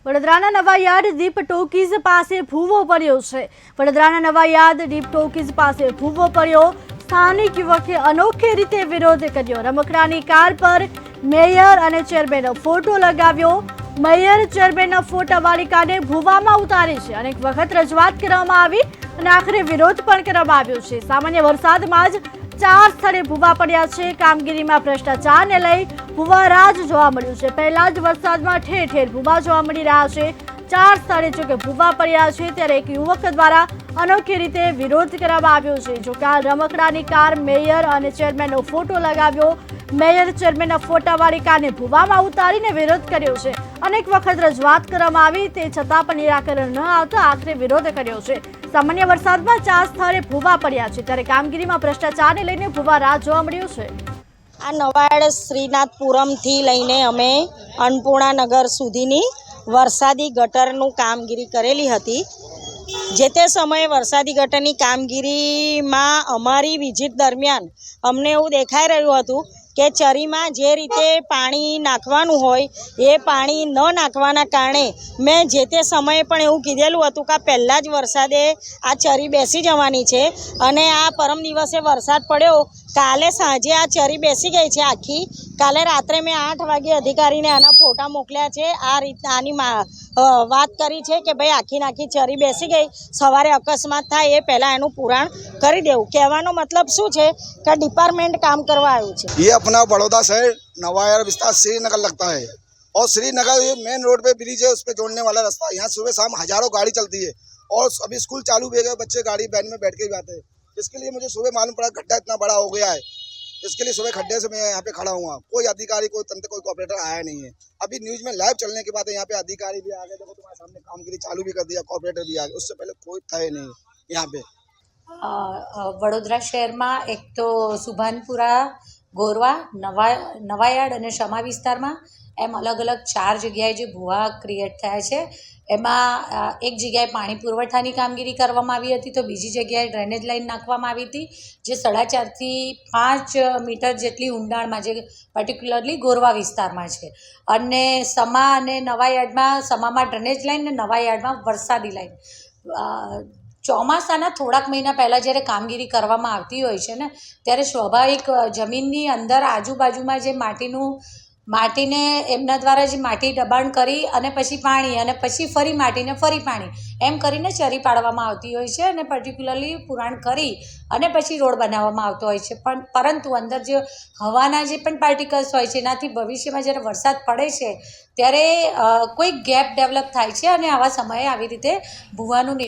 વડોદરાના નવાયાર્ડ દીપ ટોકીઝ પાસે ભૂવો પડ્યો છે। વડોદરાના નવાયાર્ડ દીપ ટોકીઝ પાસે ભૂવો પડ્યો। સ્થાનિક યુવકે અનોખી રીતે વિરોધ કર્યો। રમકડાની કાર પર મેયર અને ચેરમેનનો ફોટો લગાવ્યો। મેયર ચેરમેનના ફોટાવાળી કારને ભૂવામાં ઉતારી છે। અનેક વખત રજૂઆત કરવામાં આવી અને આખરે વિરોધ પણ કરવામાં આવ્યો છે। સામાન્ય વરસાદમાં જ 4 સ્થળે ભૂવા પડ્યા છે। કામગીરીમાં ભ્રષ્ટાચારને લઈ ભૂવારાજ જોવા મળ્યું છે। પહેલા જ વરસાદમાં ઠેર ઠેર ભૂવા જોવા મળી રહ્યા છે। 4 સ્થળે જોકે ભૂવા પડ્યા છે ત્યારે એક યુવક દ્વારા અનોખી રીતે વિરોધ કરવામાં આવ્યો છે। જોકે આ રમકડાની કાર મેયર અને ચેરમેનનો ફોટો લગાવ્યો। મેયર ચેરમેનના ફોટાવાળી કારને ભૂવામાં ઉતારીને વિરોધ કર્યો છે। અનેક વખત રજૂઆત કરવામાં આવી તે છતાં પણ નિરાકરણ ન આવતા આખરે વિરોધ કર્યો છે। સામાન્ય વરસાદમાં 4 સ્થળે ભૂવા પડ્યા છે ત્યારે કામગીરીમાં ભ્રષ્ટાચારને લઈને ભૂવારાજ જોવા મળ્યું છે। આ નવાયાર્ડ શ્રીનાથપુરમથી લઈને અમે અન્નપૂર્ણાનગર સુધીની વરસાદી ગટરનું કામગીરી કરેલી હતી। જે તે સમયે વરસાદી ગટરની કામગીરીમાં અમારી વિઝિટ દરમિયાન અમને એવું દેખાઈ રહ્યું હતું કે ચરીમાં જે રીતે પાણી નાખવાનું હોય એ પાણી ન નાખવાના કારણે મેં જે તે સમયે પણ એવું કીધેલું હતું કે પહેલાં જ વરસાદે આ ચરી બેસી જવાની છે અને આ પરમ દિવસે વરસાદ પડ્યો। કાલે સાંજે આ ચરી બેસી ગઈ છે આખી। કાલે રાત્રે મેં 8 વાગે અધિકારીને આના ફોટા મોકલ્યા છે। આ રીતના આની વાત કરી છે કે ભાઈ આખી ચરી બેસી ગઈ, સવારે અકસ્માત થાય એ પહેલાં એનું પુરાણ કરી દેવું। કહેવાનો મતલબ શું છે કે ડિપાર્ટમેન્ટ કામ કરવા આવ્યું છે। ये अपना बड़ौदा शहर नवायार्ड विस्तार श्रीनगर लगता है और श्रीनगर ये मेन रोड पे ब्रिज है, उस पे जोड़ने वाला रास्ता। यहाँ सुबह शाम हजारों गाड़ी चलती है और अभी स्कूल चालू भी है, बच्चे गाड़ी वैन में बैठ के भी आते हैं। इसके लिए मुझे सुबह मालूम पड़ा गड्ढा इतना बड़ा हो गया है। इसके लिए सुबह खड्डे से मैं यहाँ पे खड़ा हुआ। कोई अधिकारी, कोई तंत्र, कोई ऑपरेटर आया नहीं है। अभी न्यूज में लाइव चलने के बाद यहाँ पे अधिकारी भी आ गए। देखो तुम्हारे सामने कामगिरी चालू भी कर दिया, ऑपरेटर भी आ गए। उससे पहले कोई था ही नहीं यहाँ पे। વડોદરા શહેરમાં એક તો સુભાનપુરા, ગોરવા, નવાયાર્ડ અને સમા વિસ્તારમાં એમ અલગ અલગ 4 જગ્યાએ જે ભૂવા ક્રિએટ થયા છે એમાં એક જગ્યાએ પાણી પુરવઠાની કામગીરી કરવામાં આવી હતી, તો બીજી જગ્યાએ ડ્રેનેજ લાઇન નાખવામાં આવી હતી જે 4.5 થી 5 મીટર જેટલી ઊંડાણમાં, જે પર્ટિક્યુલરલી ગોરવા વિસ્તારમાં છે। અને સમા અને નવાયાર્ડમાં, સમામાં ડ્રેનેજ લાઇન અને નવાયાર્ડમાં વરસાદી લાઇન। ચોમાસાના થોડાક મહિના પહેલાં જ્યારે કામગીરી કરવામાં આવતી હોય છે ને ત્યારે સ્વાભાવિક જમીનની અંદર આજુબાજુમાં જે માટીને એમના દ્વારા જે માટી દબાણ કરી અને પછી પાણી અને પછી ફરી માટીને ફરી પાણી એમ કરીને ચરી પાડવામાં આવતી હોય છે અને પર્ટિક્યુલરલી પુરાણ કરી અને પછી રોડ બનાવવામાં આવતો હોય છે। પણ પરંતુ અંદર જે હવાના જે પણ પાર્ટિકલ્સ હોય છે એનાથી ભવિષ્યમાં જ્યારે વરસાદ પડે છે ત્યારે કોઈ ગેપ ડેવલપ થાય છે અને આવા સમયે આવી રીતે ભૂવાનું